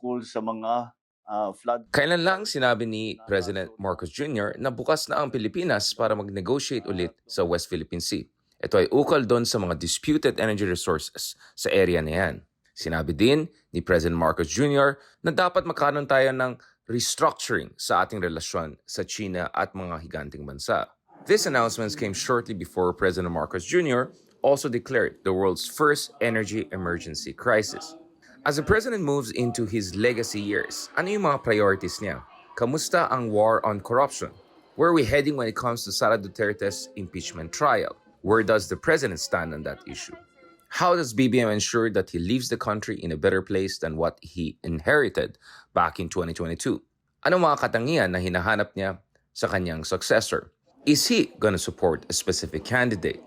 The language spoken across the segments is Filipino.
tungkol sa mga flood. Kailan lang sinabi ni President Marcos Jr. na bukas na ang Pilipinas para mag-negotiate ulit sa West Philippine Sea. Ito ay ukol doon sa mga disputed energy resources sa area na yan. Sinabi din ni President Marcos Jr. na dapat magkaroon tayo ng restructuring sa ating relasyon sa China at mga higanting bansa. These announcements came shortly before President Marcos Jr. also declared the world's first energy emergency crisis. As the president moves into his legacy years, ano yung mga priorities niya? Kamusta ang war on corruption? Where are we heading when it comes to Sara Duterte's impeachment trial? Where does the president stand on that issue? How does BBM ensure that he leaves the country in a better place than what he inherited back in 2022? Ano mga katangian na hinahanap niya sa kanyang successor? Is he gonna support a specific candidate?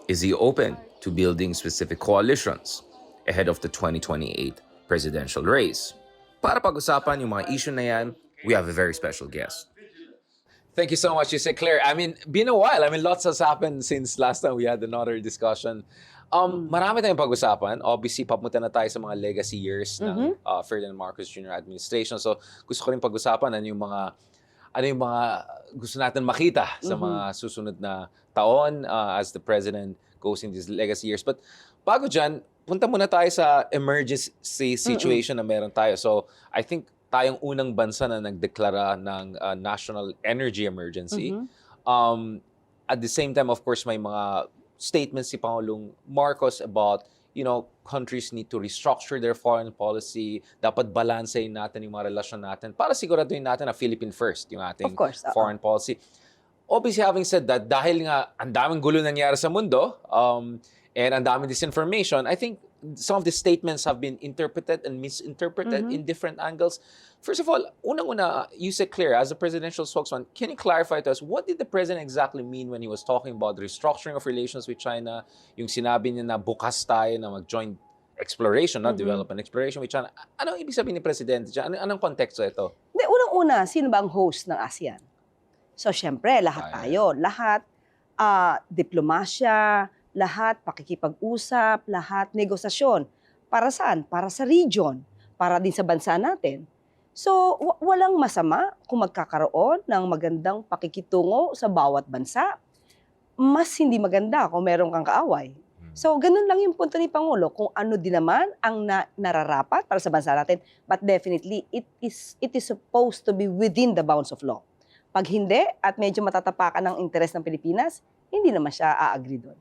Is he open to building specific coalitions ahead of the 2028 presidential race? Para pag-usapan yung mga issue na yan, we have a very special guest. Thank you so much, Yusek Claire. I mean, been a while. I mean, lots has happened since last time we had another discussion. Marami tayong pag-usapan. Obviously, papunta na tayo sa mga legacy years ng Ferdinand Marcos Jr. administration. So, gusto ko rin pag-usapan ano yung mga gusto natin makita sa mga susunod na taon as the president goes in these legacy years. But bago dyan, punta muna tayo sa emergency situation na meron tayo. So, I think tayong unang bansa na nagdeklara ng national energy emergency. At the same time, of course, may mga statements si Pangulong Marcos about, countries need to restructure their foreign policy. Dapat balansehin natin yung mga relasyon natin para siguraduhin natin na Philippine first yung ating foreign policy. Obviously, having said that, dahil nga ang daming gulo nangyari sa mundo, and ang daming disinformation, I think some of the statements have been interpreted and misinterpreted in different angles. First of all, unang-una, Yusek Claire, as a presidential spokesman, can you clarify to us, what did the president exactly mean when he was talking about the restructuring of relations with China? Yung sinabi niya na bukas tayo na mag-joint exploration, not development, exploration with China. Anong ibig sabihin ni Presidente dyan? Anong konteksto ito? Hindi, unang-una, sino ba ang host ng ASEAN? So, syempre, lahat tayo. Lahat, diplomasya, lahat pakikipag-usap, lahat negosasyon. Para saan? Para sa region. Para din sa bansa natin. So, walang masama kung magkakaroon ng magandang pakikitungo sa bawat bansa. Mas hindi maganda kung meron kang kaaway. So, ganun lang yung punto ni Pangulo kung ano din naman ang nararapat para sa bansa natin. But definitely, it is supposed to be within the bounds of law. Pag hindi at medyo matatapakan ng interes ng Pilipinas, hindi naman siya a-agree doon.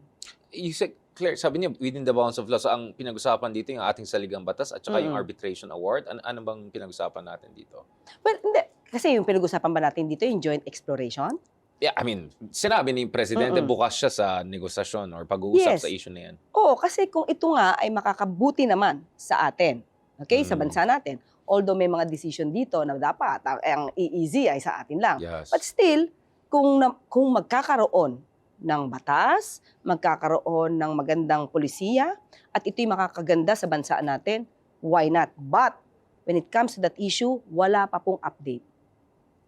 Yusek Claire, sabi niyo, within the bounds of law. So, ang pinag-usapan dito yung ating saligang batas at saka yung arbitration award. Ano bang pinag-usapan natin dito? Well, hindi. Kasi yung pinag-usapan ba natin dito, yung joint exploration? Yeah, I mean, sinabi ni Presidente bukas siya sa negosasyon or pag-uusap sa issue na yan. Oo, kasi kung ito nga ay makakabuti naman sa atin, okay, sa bansa natin, although may mga decision dito na dapat ang easy ay sa atin lang. Yes. But still, kung magkakaroon ng batas, magkakaroon ng magandang polisiya, at ito'y makakaganda sa bansa natin, why not? But, when it comes to that issue, wala pa pong update.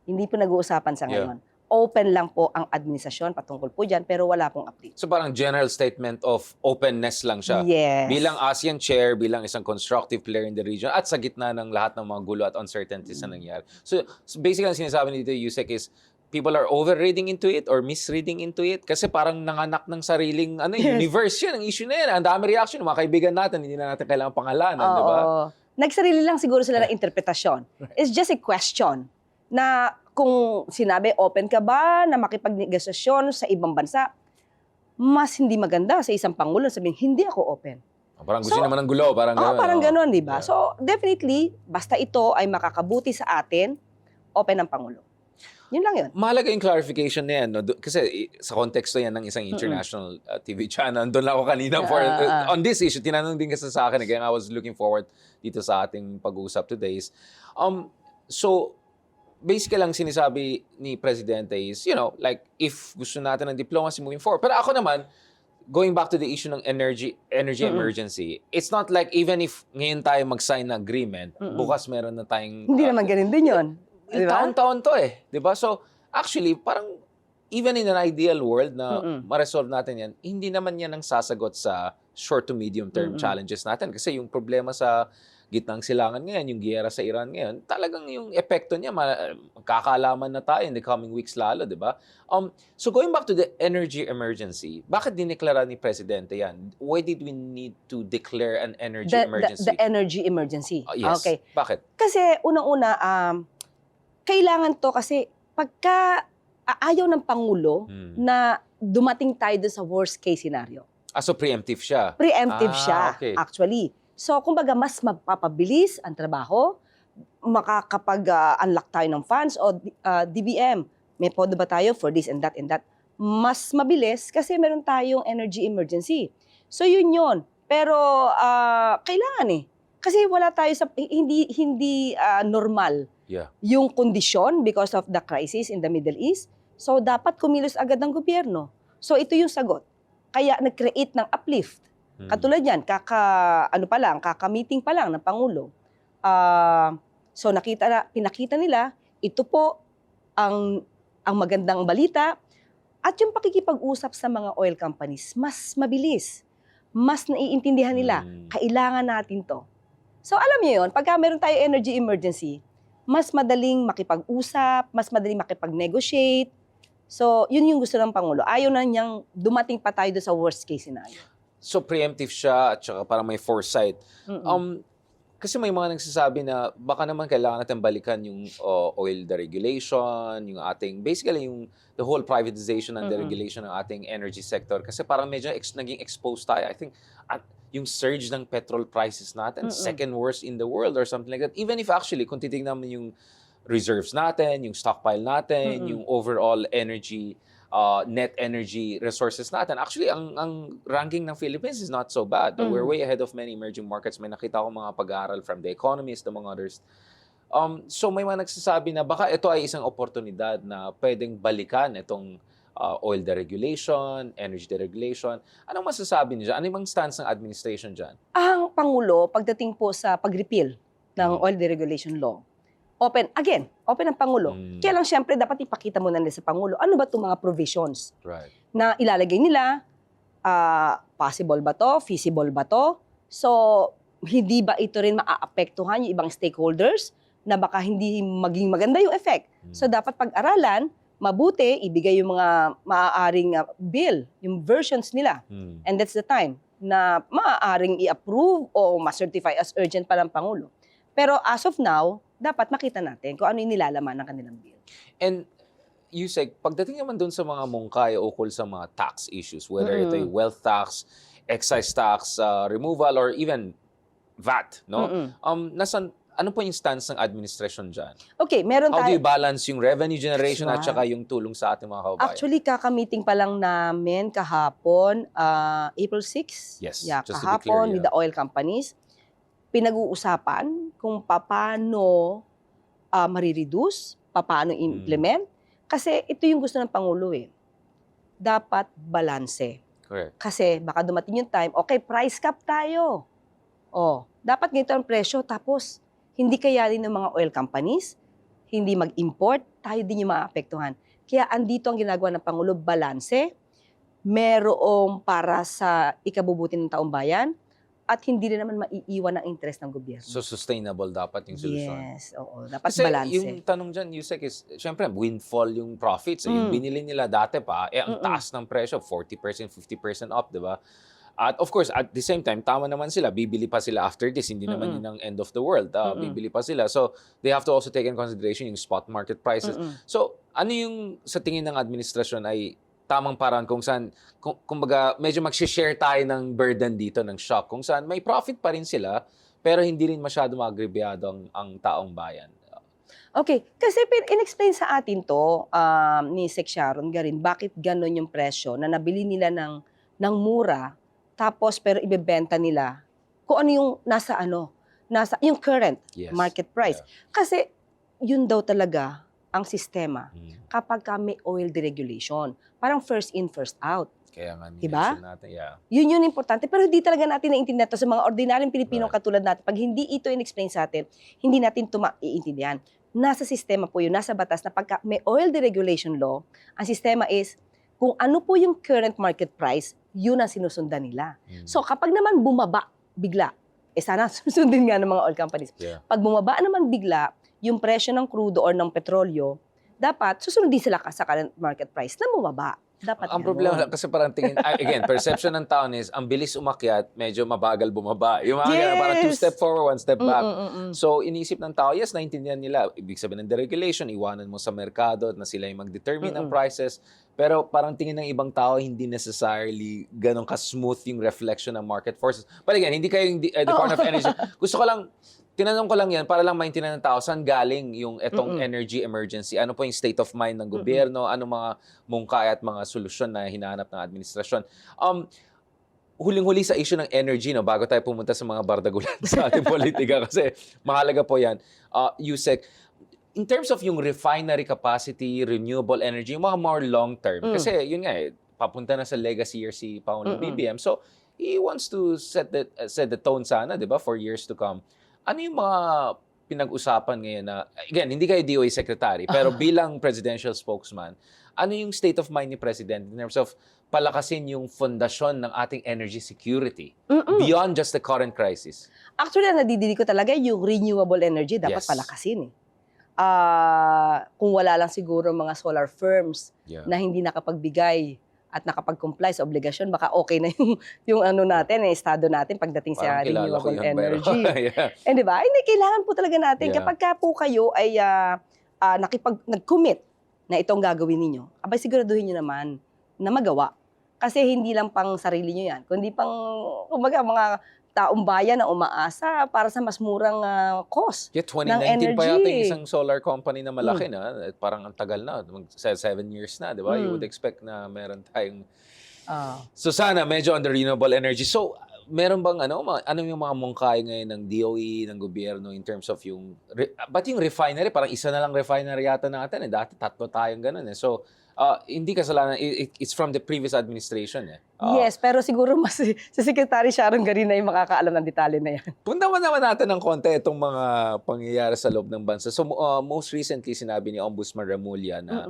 Hindi po nag-uusapan sa ngayon. Open lang po ang administrasyon patungkol po dyan, pero wala pong update. So parang general statement of openness lang siya. Yes. Bilang ASEAN chair, bilang isang constructive player in the region, at sa gitna ng lahat ng mga gulo at uncertainties na nangyari. So basically, ang sinasabi dito, Yusek, is people are overreading into it or misreading into it kasi parang nanganak ng sariling universe yun, ang issue na yan. Ang dami reaction ng mga kaibigan natin, hindi na natin kailangan pangalanan, di ba? Nagsarili lang siguro sila ng interpretasyon. It's just a question na kung sinabi, open ka ba na makipagnegosasyon sa ibang bansa, mas hindi maganda sa isang pangulo sabihin, hindi ako open. Parang gusto naman ng gulo, parang gano'n. Parang gano'n, di ba? Yeah. So, definitely, basta ito ay makakabuti sa atin, open ang pangulo. Yun lang yun. Mahalaga yung clarification na yan. No? Kasi sa konteksto yan ng isang international TV channel. Doon lang ako kanina on this issue. Tinanong din kasi sa akin. Kaya I was looking forward dito sa ating pag-uusap today. So, basically lang sinasabi ni Presidente is, like, if gusto natin ng diplomacy moving forward. Pero ako naman, going back to the issue ng energy emergency, it's not like even if ngayon tayo mag-sign ng agreement, bukas meron na tayong... Hindi naman ganun din yun. Diba? Taon-taon to eh. Diba? So, actually, parang even in an ideal world na ma-resolve natin yan, hindi naman yan ang sasagot sa short to medium term challenges natin. Kasi yung problema sa gitnang silangan ngayon, yung giyera sa Iran ngayon, talagang yung epekto niya, magkakaalaman na tayo in the coming weeks lalo, di ba? So going back to the energy emergency, bakit dineklara ni Presidente yan? Why did we need to declare an energy emergency? The energy emergency. Yes. Okay. Bakit? Kasi unang-una, kailangan to kasi pagka ayaw ng Pangulo na dumating tayo doon sa worst case scenario. So preemptive siya. Preemptive siya, Okay. actually. So, kumbaga, mas mapapabilis ang trabaho, makakapag-unlock tayo ng funds o DBM. May pondo ba tayo for this and that and that? Mas mabilis kasi meron tayong energy emergency. So, yun yun. Pero, kailangan eh. Kasi wala tayo sa, hindi normal Yeah. yung kondisyon because of the crisis in the Middle East. So, dapat kumilos agad ng gobyerno. So, ito yung sagot. Kaya nag-create ng uplift. Katulad yan, kaka-meeting pa lang ng Pangulo. So, pinakita nila, ito po ang magandang balita. At yung pakikipag-usap sa mga oil companies, mas mabilis. Mas naiintindihan nila, kailangan natin to. So, alam niyo yun, pagka meron tayo energy emergency, mas madaling makipag-usap, mas madaling makipag-negotiate. So, yun yung gusto ng Pangulo. Ayaw na niyang dumating pa tayo doon sa worst case scenario. So preemptive siya at saka parang may foresight. Kasi may mga nagsasabi na baka naman kailangan natin balikan yung oil deregulation, yung ating, basically yung the whole privatization and deregulation ng ating energy sector. Kasi parang medyo naging exposed tayo. I think yung surge ng petrol prices natin, second worst in the world or something like that. Even if actually, kung titignan mo yung reserves natin, yung stockpile natin, yung overall energy, net energy resources natin. Actually, ang ranking ng Philippines is not so bad. We're way ahead of many emerging markets. May nakita ko mga pag-aaral from The Economist, among others. So may mga nagsasabi na baka ito ay isang oportunidad na pwedeng balikan itong oil deregulation, energy deregulation. Anong masasabi niyo dyan? Ano yung stance ng administration dyan? Ang Pangulo, pagdating po sa pag-repeal ng oil deregulation law, open ang Pangulo. Kaya lang siyempre dapat ipakita muna nila sa Pangulo, ano ba itong mga provisions na ilalagay nila, possible ba to, feasible ba to, so hindi ba ito rin maaapektuhan yung ibang stakeholders na baka hindi maging maganda yung effect. So dapat pag-aralan, mabuti, ibigay yung mga maaaring bill, yung versions nila. And that's the time na maaaring i-approve o ma-certify as urgent pa ng Pangulo. Pero as of now, dapat makita natin kung ano yung nilalaman ng kanilang bill. And Yusek, pagdating naman doon sa mga mungkay ukol sa mga tax issues, whether ito yung wealth tax, excise tax removal, or even VAT, no? Ano po yung stance ng administration dyan? Okay, meron How do tayo. you balance yung revenue generation at saka yung tulong sa ating mga kababayan? Actually, kaka-meeting pa lang namin kahapon, April 6. Yes, Yeah, just to be kahapon clear, with the oil companies. Pinag-uusapan kung paano marireduce, paano implement. Kasi ito yung gusto ng Pangulo eh. Dapat balanse. Correct. Kasi baka dumating yung time, okay, price cap tayo. Dapat ganito ang presyo, tapos hindi kayanin ng mga oil companies, hindi mag-import, tayo din yung maapektuhan. Kaya andito ang ginagawa ng Pangulo, balanse, merong para sa ikabubuti ng taong bayan, at hindi rin naman maiiwan ang interest ng gobyerno. So sustainable dapat yung solusyon. Yes, oo. Dapat Kasi balanse. yung tanong dyan, Yusek, is, syempre, windfall yung profits. Yung binili nila dati pa, ang taas ng presyo, 40%, 50% up, di ba? At of course, at the same time, tama naman sila, bibili pa sila after this, hindi naman yun ang end of the world. Bibili pa sila. So, they have to also take in consideration yung spot market prices. So, ano yung sa tingin ng administrasyon ay tamang paraan kung saan, kumbaga, medyo mag-share tayo ng burden dito, ng shock, kung saan may profit pa rin sila, pero hindi rin masyado magribyado ang taong bayan. Okay, kasi in-explain sa atin to ni Sec Sharon Garin, bakit gano'n yung presyo na nabili nila ng mura, tapos pero ibebenta nila kung ano yung nasa yung current market price. Kasi yun daw talaga ang sistema kapag may oil deregulation. Parang first in, first out. Kaya nga, diba? natin, yeah. Yun yung importante. Pero hindi talaga natin naiintindihan ito sa mga ordinaryong Pilipinong katulad natin. Pag hindi ito in-explain sa atin, hindi natin ito maiintindihan. Nasa sistema po yun, nasa batas na pagka may oil deregulation law, ang sistema is kung ano po yung current market price, yun ang sinusundan nila. So kapag naman bumaba bigla sana susundin nga ng mga oil companies. Yeah. Pag bumaba naman bigla yung presyo ng crude or ng petrolyo, dapat susunod din sila sa current market price na bumaba. Dapat Ang ganun. problema lang kasi parang tingin, again, perception ng tao is, ang bilis umakyat, medyo mabagal bumaba. Yung mga ganun, parang 2 step forward, 1 step back. So, iniisip ng tao, yes, naintindihan nila. Ibig sabihin ng deregulation, iwanan mo sa merkado na sila yung mag-determine ng prices. Pero parang tingin ng ibang tao, hindi necessarily ganun ka-smooth yung reflection ng market forces. But again, hindi kayo yung Department of Energy. Gusto ko lang, tinanong ko lang yan para lang maintindihan ng tao saan galing yung etong energy emergency. Ano po yung state of mind ng gobyerno? Ano mga mungkahi at mga solusyon na hinahanap ng administrasyon? Huling-huli sa issue ng energy, no, bago tayo pumunta sa mga bardagulan sa ating politika kasi mahalaga po yan. Yusek, in terms of yung refinery capacity, renewable energy, yung mga more long-term. Kasi yun nga papunta na sa legacy year si Paolo BBM. So, he wants to set the tone sana, di ba, for years to come. Ano yung mga pinag-usapan ngayon na, again, hindi kayo DOE secretary, pero bilang presidential spokesman, ano yung state of mind ni President in terms of palakasin yung fondasyon ng ating energy security beyond just the current crisis? Actually, ang nadidinig ko talaga yung renewable energy, dapat Yes. palakasin eh. Kung wala lang siguro mga solar firms na hindi nakapagbigay at nakapag-comply sa obligasyon, baka okay na yung ano natin, estado natin pagdating sa Parang kilala ko renewable yun, pero energy. yeah. Eh, di ba? Hindi, kailangan po talaga natin. Yeah. Kapag ka po kayo ay nag-commit na itong gagawin ninyo, abay siguraduhin nyo naman na magawa. Kasi hindi lang pang sarili nyo yan, kundi pang, kumbaga, mga taong bayan na umaasa para sa mas murang cost. Yeah, ng 2019 pa yata energy. yung isang solar company na malaki na. Parang ang tagal na. 7 years na, di ba? You would expect na meron tayong... So sana, medyo on the renewable energy. So, meron bang ano yung mga mungkahi ngayon ng DOE, ng gobyerno in terms of yung... Ba't yung refinery? Parang isa na lang refinery yata natin. Dati 3 tayong ganun eh. So, hindi kasalanan. It's from the previous administration eh. Yes, pero siguro mas si Secretary Sharon Garin na yung makakaalam ng detalye na yan. Punta naman natin ng konti itong mga pangyayari sa loob ng bansa. So, most recently, sinabi ni Ombudsman Remulla na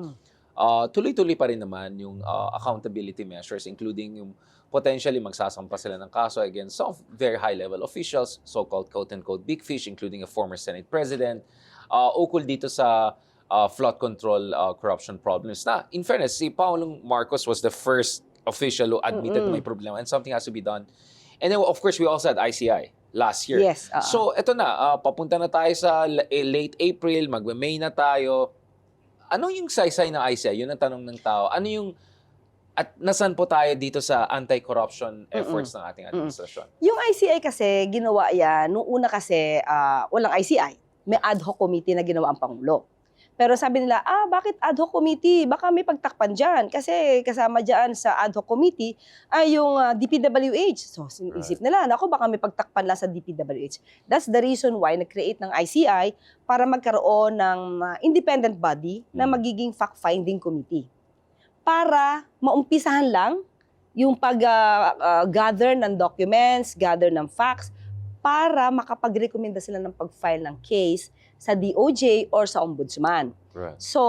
tuloy-tuloy pa rin naman yung accountability measures, including yung potentially magsasampa sila ng kaso against some very high-level officials, so-called quote-unquote big fish, including a former Senate President, ukol dito sa flood control corruption problems. Na, in fairness, si Pangulong Marcos was the first official who admitted na may problema and something has to be done. And then, of course, we also had ICI last year. Yes. So, eto na, papunta na tayo sa late April, mag-May na tayo. Ano yung saysay ng ICI? Yun ang tanong ng tao. Ano yung, at nasan po tayo dito sa anti-corruption efforts ng ating administrasyon? Yung ICI kasi, ginawa yan, nung una kasi, walang ICI. May ad hoc committee na ginawa ang Pangulo. Pero sabi nila, bakit ad hoc committee? Baka may pagtakpan dyan. Kasi kasama dyan sa ad hoc committee ay yung DPWH. So, isip nila, naku, baka may pagtakpan lang sa DPWH. That's the reason why nag-create ng ICI para magkaroon ng independent body na magiging fact-finding committee. Para maumpisahan lang yung pag-gather ng documents, gather ng facts, para makapag-recommenda sila ng pag-file ng case sa DOJ or sa Ombudsman. Right. So,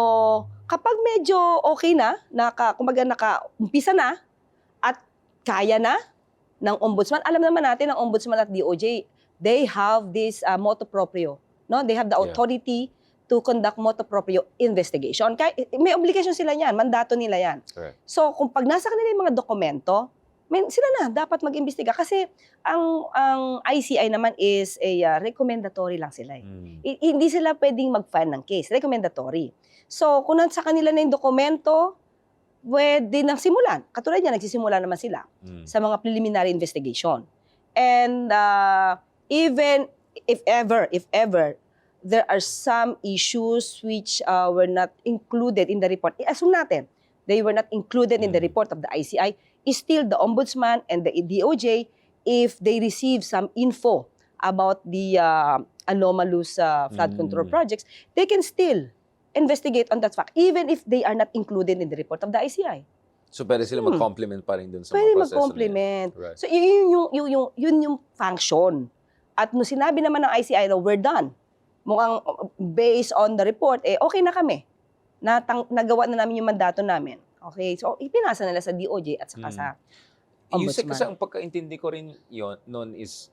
kapag medyo okay na, nakaumpisa na, at kaya na ng Ombudsman, alam naman natin ng Ombudsman at DOJ, they have this motu proprio. No? They have the authority to conduct motu proprio investigation. May obligation sila yan, mandato nila yan. Correct. So, kung pag nasa kanila yung mga dokumento, sila na dapat mag-imbestiga kasi ang ICI naman is a recommendatory lang sila. Hindi sila pwedeng mag-file ng case, recommendatory. So, kung nasa kanila na yung dokumento, pwede nang simulan. Katulad niya, nagsisimula naman sila sa mga preliminary investigation. And even if ever there are some issues which were not included in the report, assume natin, they were not included in the report of the ICI, is still the Ombudsman and the DOJ, if they receive some info about the anomalous flood control projects, they can still investigate on that fact, even if they are not included in the report of the ICI. So, pwede sila mag-complement pa rin dun sa Pwede mga proseso mag-complement. Right. So, yun yung function. At nung sinabi naman ng ICI na we're done, mukhang based on the report, okay na kami. Nagawa na namin yung mandato namin. Okay, so ipinasa nila sa DOJ at saka sa Yusek, Ombudsman. kasi ang pagkaintindi ko rin yun, noon is,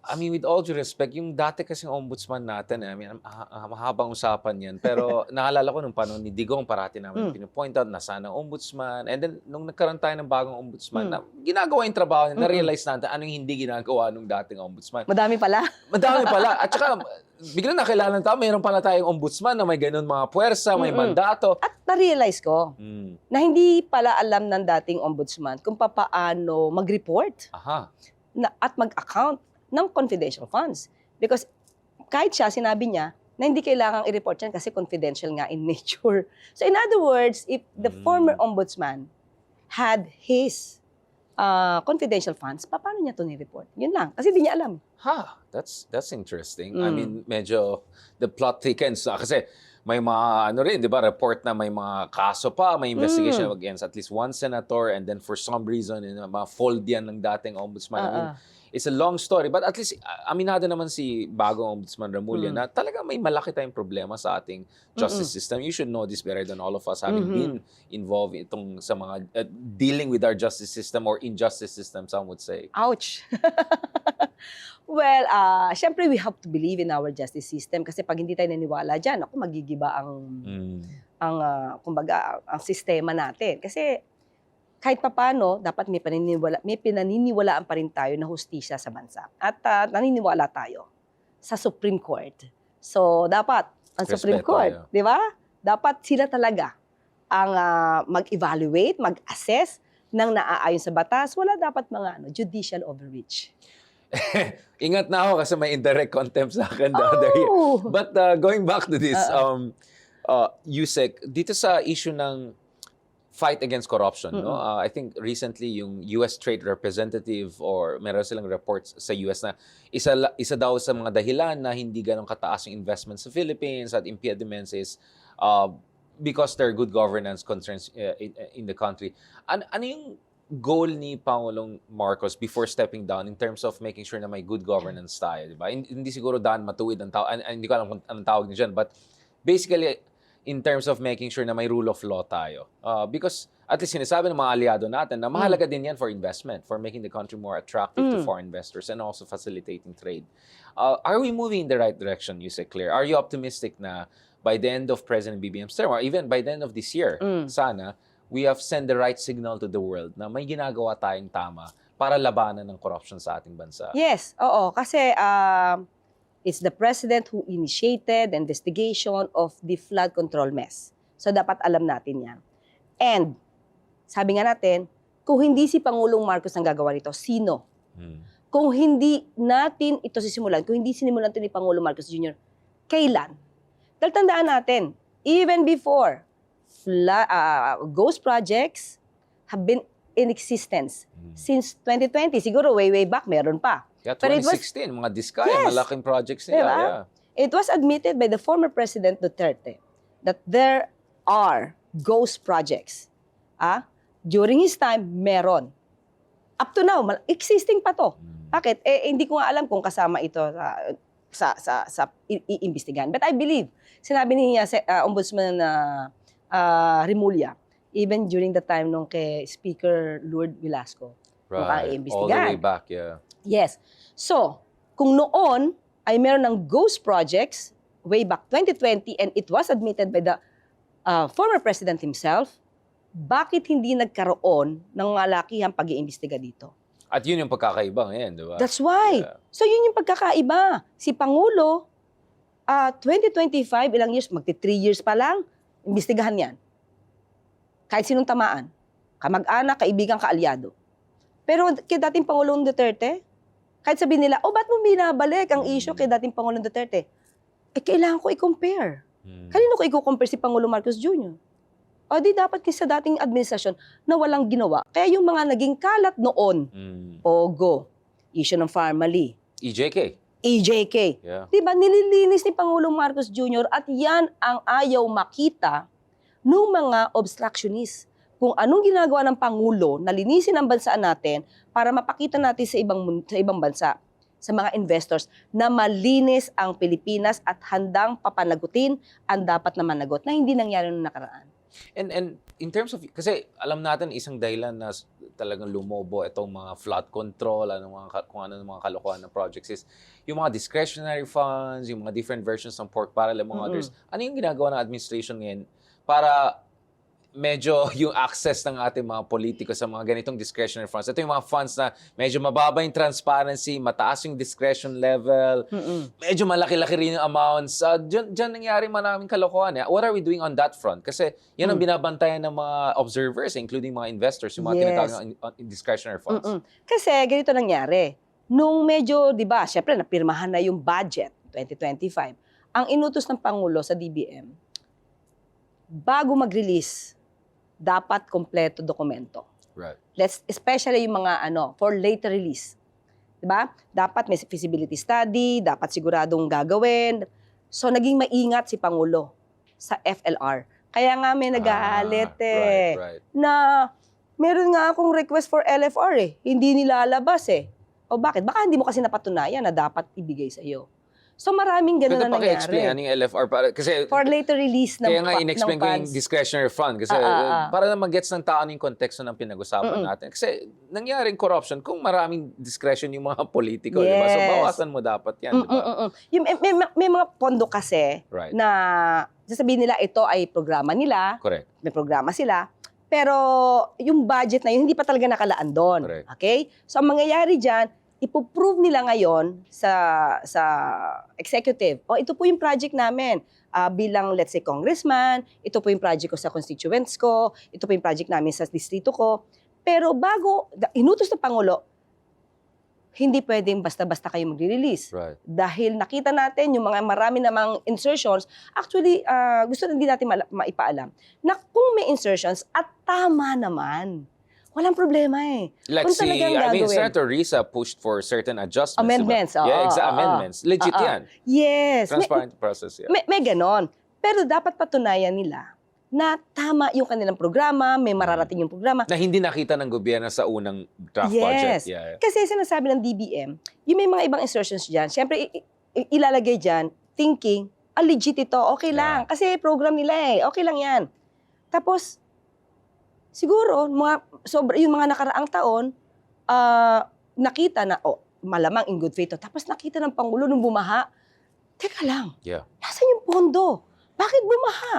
I mean, with all due respect, yung dati kasing ombudsman natin, I mean, mahabang usapan yan. Pero naalala ko nung panahon ni Digong, parati namin pinapoint out na sana ombudsman. And then, nung nagkaroon tayo ng bagong ombudsman, na ginagawa yung trabaho niya, na-realize natin anong hindi ginagawa nung dating ombudsman. Madami pala. Madami pala. At saka, biglang nakilala ng tao, mayroon pala tayong ombudsman na may ganun mga puwersa, may mandato. At na-realize ko na hindi pala alam ng dating ombudsman kung paano mag-report Aha. at mag-account ng confidential funds. Because kahit siya, sinabi niya na hindi kailangang i-report yan kasi confidential nga in nature. So in other words, if the former ombudsman had his confidential funds, paano niya ito ni-report? Yun lang. Kasi hindi niya alam. That's interesting. I mean, medyo the plot thickens. Kasi may mga, ano rin, di ba, report na may mga kaso pa, may investigation against at least one senator, and then for some reason, ma-fold yan ng dating ombudsman. I mean, it's a long story. But at least, aminado naman si bagong ombudsman Remulla na talaga may malaki tayong problema sa ating justice system. You should know this better than all of us having been involved itong sa mga dealing with our justice system or injustice system, some would say. Ouch! Well, syempre we have to believe in our justice system kasi pag hindi tayo naniwala dyan, ako magigiba kumbaga, ang sistema natin. Kasi kahit papano, dapat may pinaniniwalaan pa rin tayo na hustisya sa bansa. At naniniwala tayo sa Supreme Court. So, dapat ang Supreme Court, di ba? Dapat sila talaga ang mag-evaluate, mag-assess ng naaayon sa batas. Wala dapat mga judicial overreach. Ingat na ako kasi may indirect contempt sa akin the other year. But going back to this, Yusek, dito sa issue ng fight against corruption, no? I think recently yung US Trade Representative or meron silang reports sa US na isa daw sa mga dahilan na hindi ganun kataas yung investment sa Philippines at impediments is because there are good governance concerns in the country. Ano yung goal ni Pangulong Marcos before stepping down in terms of making sure na may good governance tayo, di ba? Hindi siguro daan matuwid ang tao, hindi ko alam kung anong tawag niya dyan, but basically, in terms of making sure na may rule of law tayo. Because at least sinasabi ng mga aliado natin na mahalaga din yan for investment, for making the country more attractive to foreign investors and also facilitating trade. Are we moving in the right direction, Yusek Claire? Are you optimistic na by the end of President BBM's term or even by the end of this year, sana, we have sent the right signal to the world na may ginagawa tayong tama para labanan ng corruption sa ating bansa? Yes, oo. Kasi it's the president who initiated the investigation of the flood control mess. So, dapat alam natin yan. And, sabi nga natin, kung hindi si Pangulong Marcos ang gagawa nito, sino? Kung hindi natin ito sisimulan, kung hindi sinimulan ito ni Pangulong Marcos Jr., kailan? Dahil tandaan natin, even before, ghost projects have been in existence since 2020. Siguro way back, meron pa. Yeah, But 2016, mga Diskaya, malaking projects nila. Diba? Yeah. It was admitted by the former President Duterte that there are ghost projects. During his time, meron. Up to now, existing pa to. Bakit? Hindi ko nga alam kung kasama ito sa iimbestigahan. But I believe, sinabi niya Ombudsman Remulla, even during the time nung kay Speaker Lourdes Velasco, Right. All the way back, yeah. Yes. So, kung noon ay meron ng ghost projects way back 2020 and it was admitted by the former president himself, bakit hindi nagkaroon ng malakihang pag-iimbestiga dito? At yun yung pagkakaiba ngayon, di ba? That's why. Yeah. So, yun yung pagkakaiba. Si Pangulo, 2025, ilang years, magti 3 years pa lang, imbestigahan yan. Kahit sinong tamaan. Kamag-anak, kaibigan, kaalyado. Pero kay dating Pangulong Duterte, kahit sabihin nila, ba't mo binabalik ang issue kay dating Pangulong Duterte? Kailangan ko i-compare. Kanino ko i-compare si Pangulong Marcos Jr.? Di dapat kasi sa dating administrasyon na walang ginawa. Kaya yung mga naging kalat noon, POGO, issue ng Pharmaly, EJK. Yeah. Diba, nililinis ni Pangulong Marcos Jr. at yan ang ayaw makita ng mga obstructionists. Kung anong ginagawa ng Pangulo na linisin ang bansa natin para mapakita natin sa ibang bansa, sa mga investors, na malinis ang Pilipinas at handang papanagutin ang dapat na managot na hindi nangyari noong nakaraan. And in terms of, kasi alam natin isang dahilan na talagang lumobo itong mga flood control, kung ano ng mga kalokohan ng projects is yung mga discretionary funds, yung mga different versions ng pork barrel, and mga others. Ano yung ginagawa ng administration ngayon para medyo yung access ng ating mga politiko sa mga ganitong discretionary funds? Ito yung mga funds na medyo mababa yung transparency, mataas yung discretion level, medyo malaki-laki rin yung amounts. Diyan nangyari maraming kalokohan. What are we doing on that front? Kasi yan ang binabantayan ng mga observers, including mga investors, yung mga tinatawag na discretionary funds. Kasi ganito nangyari. Nung medyo, di ba, syempre napirmahan na yung budget, 2025, ang inutos ng Pangulo sa DBM, bago mag-release, dapat kompleto dokumento. Right. Especially yung mga for later release. 'Di ba? Dapat may feasibility study, dapat siguradong gagawin. So naging maingat si Pangulo sa FLR. Kaya nga may nag-aalit Right. na meron nga akong request for LFR hindi nilalabas O bakit? Baka hindi mo kasi napatunayan na dapat ibigay sa iyo. So maraming ganun Pwede na paki-explain nangyari. ano yung LFR? Kasi For later release ng kaya nga in-explain ko yung funds. discretionary fund kasi para na mag-gets ng tao yung konteksto ng pinag-usapan natin. Kasi nangyaring corruption kung maraming discretion yung mga politiko, di ba? So Yes. bawasan mo dapat yan, di ba? Yung, may mga pondo kasi Right. na sasabihin nila ito ay programa nila, Correct. may programa sila, pero yung budget na yun hindi pa talaga nakalaan doon. Correct. Okay? So ang mangyayari diyan, ipo-prove nila ngayon sa executive. Ito po yung project namin. Bilang, let's say, congressman, ito po yung project ko sa constituents ko, ito po yung project namin sa distrito ko. Pero bago, inutos ng Pangulo, hindi pwedeng basta-basta kayo magre-release. Right. Dahil nakita natin yung mga marami namang insertions, actually, gusto na din natin maipaalam na kung may insertions at tama naman, walang problema Like Kung talagang gagawin. Senator Risa pushed for certain adjustments. Amendments, diba? Yeah, oo, amendments. Legit yan. Yes. Transparent process, yeah. May ganon. Pero dapat patunayan nila na tama yung kanilang programa, may mararating yung programa. Na hindi nakita ng gobyerno sa unang draft budget. Yes. Yeah. Kasi sinasabi ng DBM, yung may mga ibang insertions dyan, syempre ilalagay dyan, thinking, legit ito, okay lang. Kasi program nila okay lang yan. Tapos, siguro, yung mga nakaraang taon, nakita na, malamang in good faith. Tapos nakita ng Pangulo nung bumaha, teka lang, Yeah. nasan yung pondo? Bakit bumaha?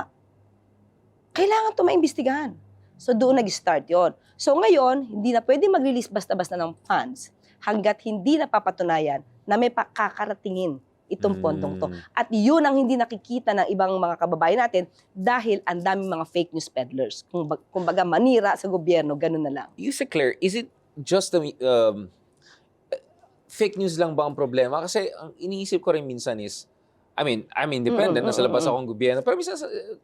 Kailangan ito maimbestigahan. So doon nag-start yon. So ngayon, hindi na pwede mag-release basta-basta ng funds hanggat hindi napapatunayan na may pakakaratingin itong pondong to. At yun ang hindi nakikita ng ibang mga kababayan natin dahil ang daming mga fake news peddlers. Kumbaga manira sa gobyerno, ganun na lang. You say, Claire, is it just fake news lang ba ang problema? Kasi ang iniisip ko rin minsan is, I'm independent, nasa labas akong gobyerno. Pero minsan,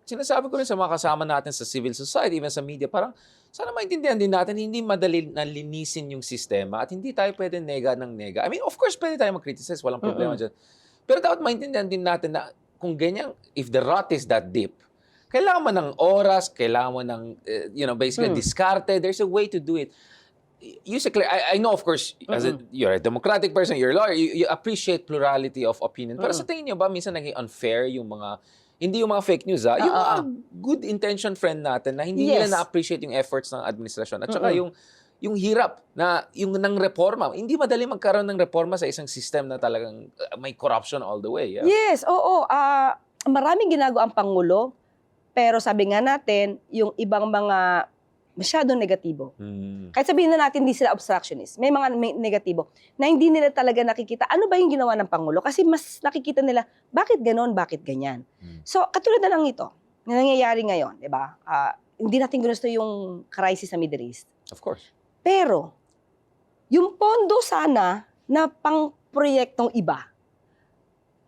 sinasabi ko rin sa mga kasama natin sa civil society, even sa media, parang sana maintindihan din natin, hindi madali na linisin yung sistema at hindi tayo pwede nega ng nega. Of course, pwede tayo mag-criticize, walang problema dyan. Pero dapat maintindihan din natin na kung ganyan, if the rot is that deep, kailangan mo ng oras, kailangan mo ng, basically diskarte. There's a way to do it. You say, Claire, I know, of course, you're a democratic person, you're a lawyer, you appreciate plurality of opinion. Pero sa tingin niyo ba, minsan naging unfair yung mga, hindi yung mga fake news, yung mga good intention friend natin na hindi nila na-appreciate yung efforts ng administrasyon. At saka yung hirap na yung ng reforma. Hindi madali magkaroon ng reforma sa isang system na talagang may corruption all the way. Yeah? Yes, oo. Maraming ginagawa ang Pangulo, pero sabi nga natin, yung ibang mga masyadong negatibo. Kahit sabihin na natin hindi sila obstructionist, may mga negatibo na hindi nila talaga nakikita ano ba yung ginawa ng Pangulo kasi mas nakikita nila bakit ganon, bakit ganyan. So katulad na lang ito na nangyayari ngayon, di ba? Hindi natin gusto yung crisis sa Middle East. Of course. Pero yung pondo sana na pang proyektong iba,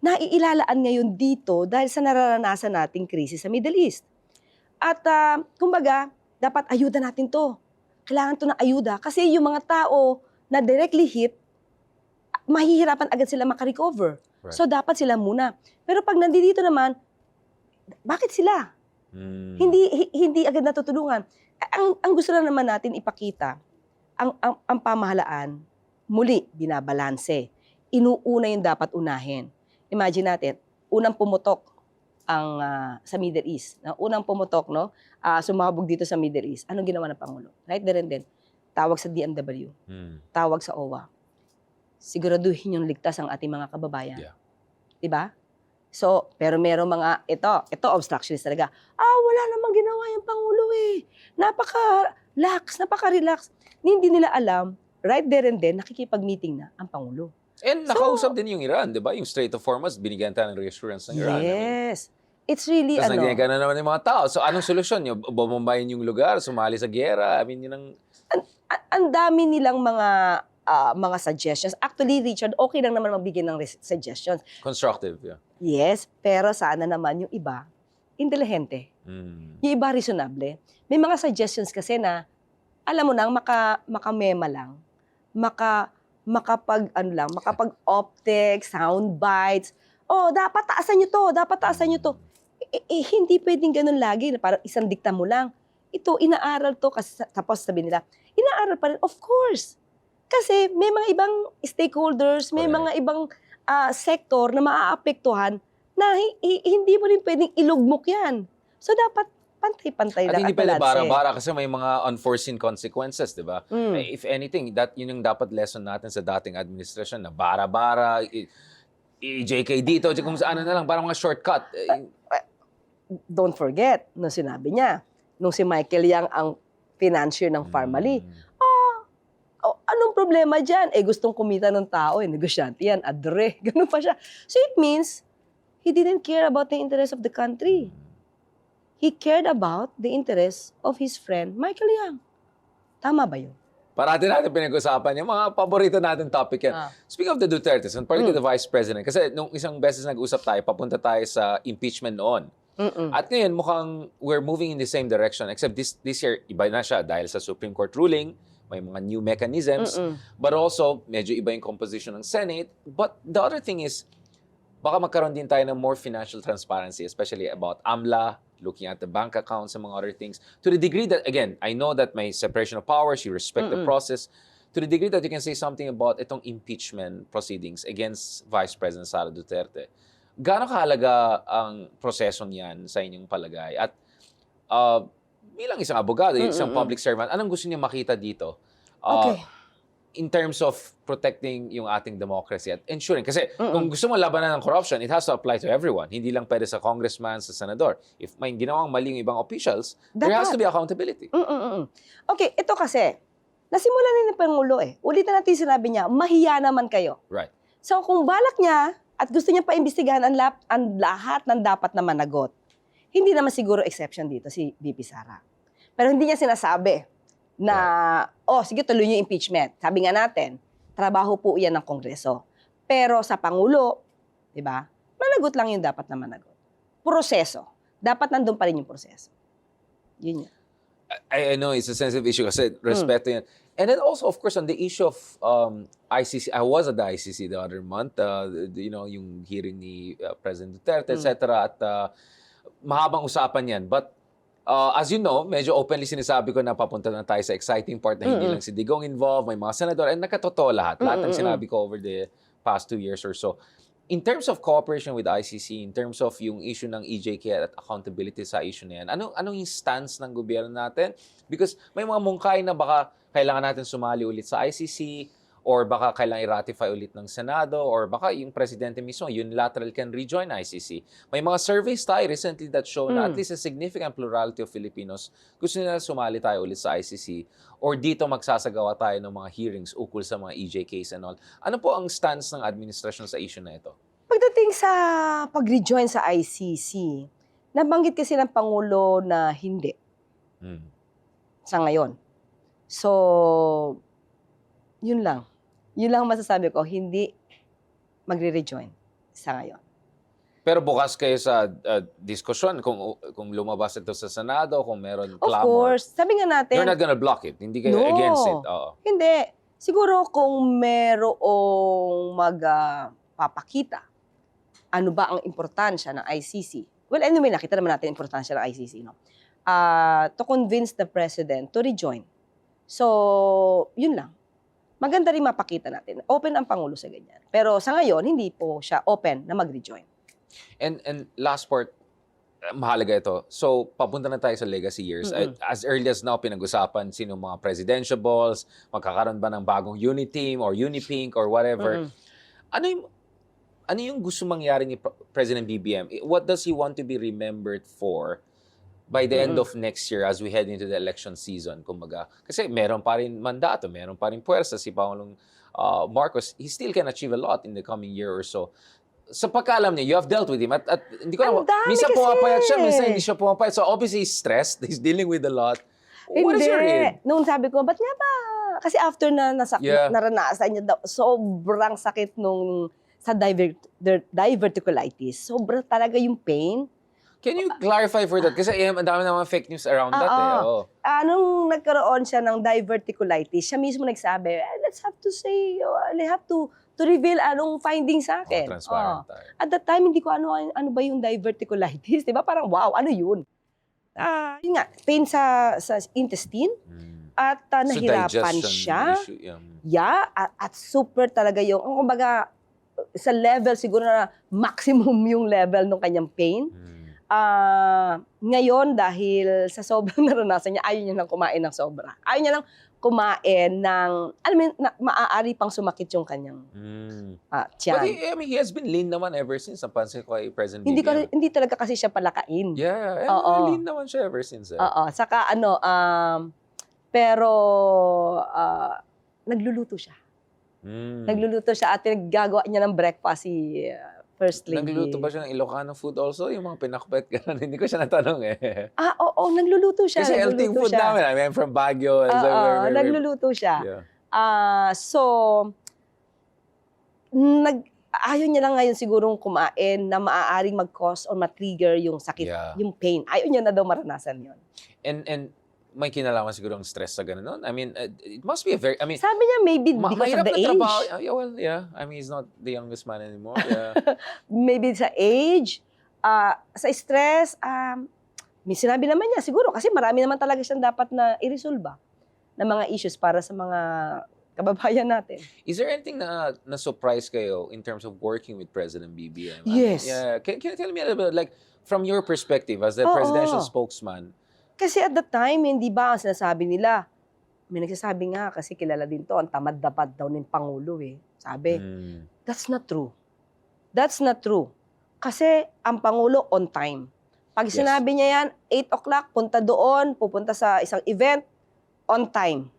naiilalaan ngayon dito dahil sa nararanasan nating krisis sa Middle East. At kumbaga, dapat ayuda natin to. Kailangan to ng ayuda. Kasi yung mga tao na directly hit, mahihirapan agad sila makarecover. Right. So, dapat sila muna. Pero pag nandito naman, bakit sila? Hindi agad natutulungan. Ang gusto lang naman natin ipakita, ang pamahalaan, muli, binabalanse. Inuuna yung dapat unahin. Imagine natin, unang pumutok ang sa Middle East. Unang pumutok, no? Sumabog dito sa Middle East. Anong ginawa ng Pangulo? Right there and then. tawag sa DMW, tawag sa OWA. Siguraduhin yung ligtas ang ating mga kababayan. Yeah. Diba? So, pero meron mga, ito obstructionist talaga. Wala namang ginawa yung Pangulo eh. Napaka-relax. Hindi nila alam, right there and then, nakikipag-meeting na ang Pangulo. And nakausap din yung Iran, di ba? Yung Strait of Hormuz, binigyan tayo ng reassurance ng Iran. Yes. It's really, Tapos nangyayagana naman yung mga tao. So, anong solusyon? Yung bombayin yung lugar, sumali sa giyera? I mean, yun ang... Ang dami nilang mga suggestions. Actually, Richard, okay lang naman magbigay ng suggestions. Constructive, yeah. Yes, pero sana naman yung iba, intelihente. Yung iba, reasonable. May mga suggestions kasi na, alam mo nang, makamema lang, makapag-optic, sound bites. Dapat taasan nyo to. Hindi pwedeng ganun lagi, na parang isang dikta mo lang. Ito, inaaral to, kasi tapos sabihin nila, inaaral pa rin, of course. Kasi may mga ibang stakeholders, may mga ibang sektor na maaapektuhan na hindi mo rin pwedeng ilugmok yan. So dapat pantay-pantay At lang. hindi pwede bara-bara kasi may mga unforeseen consequences, di ba? Mm. If anything, yun yung dapat lesson natin sa dating administrasyon na bara-bara, JK dito, kung saan na lang, parang mga shortcut. Don't forget, nung sinabi niya, nung si Michael Yang ang financier ng Pharmally, anong problema dyan? Gustong kumita ng tao, negosyante yan, adre, ganun pa siya. So it means, he didn't care about the interest of the country. He cared about the interest of his friend, Michael Yang. Tama ba yun? Parati natin pinag-usapan yung mga paborito natin topic yan. Speaking of the Dutertes, and particularly the Vice President, kasi nung isang beses nag-usap tayo, papunta tayo sa impeachment noon. At ngayon, mukhang we're moving in the same direction, except this year, iba na siya dahil sa Supreme Court ruling, may mga new mechanisms, but also, medyo iba yung composition ng Senate. But the other thing is, baka magkaroon din tayo ng more financial transparency, especially about AMLA, looking at the bank accounts and mga other things. To the degree that, again, I know that may separation of powers, you respect the process, to the degree that you can say something about itong impeachment proceedings against Vice President Sara Duterte. Gaano kahalaga ang proseso niyan sa inyong palagay? At bilang isang abogado, isang public servant, anong gusto niyo makita dito? In terms of protecting yung ating democracy at ensuring. Kasi kung gusto mo labanan ng corruption, it has to apply to everyone. Hindi lang pwede sa congressman, sa senador. If may ginawang mali yung ibang officials, there has to be accountability. Okay, ito kasi, nasimulan na ng Pangulo Ulitin natin sinabi niya, mahiya naman kayo. Right. So kung balak niya at gusto niya pa-imbestigahan ang lahat ng dapat na managot, hindi naman siguro exception dito si VP Sara. Pero hindi niya sinasabi na, sige, tuloy niyo impeachment. Sabi nga natin, trabaho po yan ng Kongreso. Pero sa Pangulo, di ba, managot lang yung dapat na managot. Proseso. Dapat nandun pa rin yung proseso. Yun yun. I know it's a sensitive issue kasi respeto yan. And then also, of course, on the issue of ICC, I was at the ICC the other month, yung hearing ni President Duterte, etc. At mahabang usapan yan. But as you know, medyo openly sinasabi ko na papunta na tayo sa exciting part na hindi lang si Digong involved, may mga senador, and nakatotoo lahat. Lahat ng sinabi ko over the past 2 years or so. In terms of cooperation with ICC, in terms of yung issue ng EJK at accountability sa issue na yan, anong yung stance ng gobyerno natin? Because may mga mungkay na baka kailangan natin sumali ulit sa ICC, or baka kailangan i-ratify ulit ng Senado, or baka yung presidente mismo, unilateral can rejoin ICC. May mga surveys tayo recently that show na at least a significant plurality of Filipinos gusto nila sumali tayo ulit sa ICC, or dito magsasagawa tayo ng mga hearings ukol sa mga EJKs and all. Ano po ang stance ng administrasyon sa issue na ito? Pagdating sa pag-rejoin sa ICC, nabanggit kasi ng Pangulo na hindi. Sa ngayon. So, yun lang. Yun lang masasabi ko, hindi magre-rejoin sa ngayon. Pero bukas kayo sa diskusyon kung lumabas ito sa Senado, kung meron Of clamor. course. Sabi nga natin, You're not gonna block it. Hindi kayo against it. Oo. Hindi. Siguro kung merong magpapakita, ano ba ang importansya ng ICC? Well, anyway, nakita naman natin ang importansya ng ICC, no? To convince the President to rejoin. So, yun lang. Maganda rin mapakita natin. Open ang Pangulo sa ganyan. Pero sa ngayon, hindi po siya open na mag-rejoin. And last part, mahalaga ito. So, papunta na tayo sa legacy years. As early as now, pinag-usapan sino mga presidentiables, magkakaroon ba ng bagong uniteam or unipink or whatever. Ano yung gusto mangyari ni President BBM? What does he want to be remembered for by the end of next year as we head into the election season? Kumbaga, kasi meron pa rin mandato, meron pa rin puwersa si Pangulong Marcos. He still can achieve a lot in the coming year or so. Sa pagkaalam niya, you have dealt with him at hindi ko Ang dami minsan kasi. pumapayat siya, minsan hindi siya pumapayat. So obviously he's stressed, he's dealing with a lot. What is your read? Nung sabi ko, ba't nga ba? Kasi after na Yeah. naranasan niya daw, sobrang sakit nung sa diverticulitis. Sobra talaga yung pain. Can you clarify for that? Kasi ang dami naman fake news around that Oo. eh. Nung nagkaroon siya ng diverticulitis, siya mismo nagsabi, let's have to say, I have to reveal anong findings sa akin. Transparent tayo. At that time, hindi ko ano ba yung diverticulitis. Di ba? Parang, wow, ano yun? Yun nga, pain sa intestine. At nahirapan digestion siya. issue, Yeah, at super talaga yung, kumbaga, sa level siguro na maximum yung level ng kanyang pain. Ngayon, dahil sa sobrang naranasan niya, ayaw niya nang kumain ng sobra. Ayaw niya nang kumain ng, alam mo, maaari pang sumakit yung kanyang tiyan. But he has been lean naman ever since. Napansin ko kay President BBM. Hindi talaga kasi siya palakain. Yeah, Oo. lean naman siya ever since. Oo, saka pero nagluluto siya. Nagluluto siya at pinaggagawa niya ng breakfast si First Lady. Nagluluto ba siya ng Ilocano food also? Yung mga pinakbet, gano'n. Hindi ko siya natanong eh. Oo, nagluluto siya. Kasi healthy food namin. I mean, from Baguio. Nagluluto siya. Yeah. So, ayaw niya lang ngayon sigurong kumain na maaaring mag-cause or ma-trigger yung sakit, yung pain. Ayaw niya na daw maranasan yon. And may kinalaman siguro ang stress sa gano'n. I mean, it must be a very, I mean, sabi niya maybe because of the age. Trabaho. Yeah, well, yeah. I mean, he's not the youngest man anymore. Yeah. Maybe sa age, sa stress, may sinabi naman niya siguro kasi marami naman talaga siyang dapat na i-resolve na mga issues para sa mga kababayan natin. Is there anything na surprise kayo in terms of working with President BBM? Yes. Yeah. Can you tell me a little bit, like, from your perspective as the presidential spokesman? Kasi at the time, hindi ba ang sinasabi nila, may nagsasabi nga kasi kilala din to, ang tamad-dapat daw ng Pangulo eh. Sabi, that's not true. That's not true. Kasi ang Pangulo on time. Pag sinabi niya yan, 8 o'clock, punta doon, pupunta sa isang event, on time.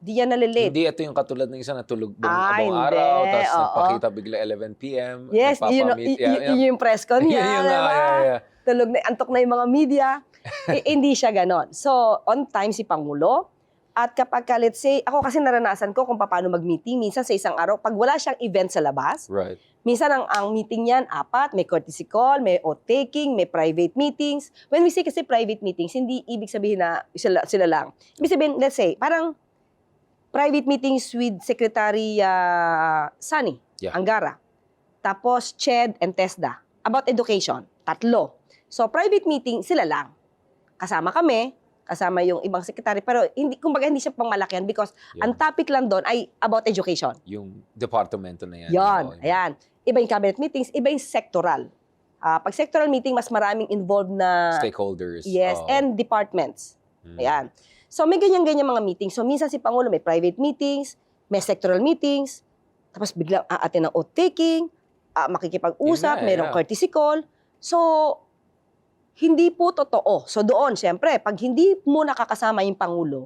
Di yan nalilate. Hindi, ito yung katulad ng isa na tulog buong Hindi. araw, tapos nagpakita bigla 11 p.m. Yes, yung press con niya. Yeah. Tulog na, antok na yung mga media. Hindi siya ganon. So, on time si Pangulo. At kapag let's say, ako kasi naranasan ko kung paano mag-meeting. Minsan sa isang araw, pag wala siyang event sa labas, right. Minsan ang meeting niyan, 4, may courtesy call, may oath-taking, may private meetings. When we say kasi private meetings, hindi ibig sabihin na sila lang. Ibig sabihin, let's say, parang private meetings with Secretary Sani Angara. Tapos, CHED and TESDA. About education. 3. So, private meeting, sila lang. Kasama kami, kasama yung ibang secretary, pero kumbaga hindi siya pangmalakihan because ang topic lang doon ay about education. Yung departamento na yan. Yon, ayan. Iba yung cabinet meetings, iba yung sectoral. Pag sectoral meeting, mas maraming involved na stakeholders. Yes, and departments. Ayan. So may ganyan-ganyan mga meetings. So minsan si Pangulo may private meetings, may sectoral meetings, tapos biglang aatin ng oath-taking, makikipag-usap, mayroong courtesy call. So, hindi po totoo. So doon, siyempre, pag hindi mo nakakasama yung Pangulo,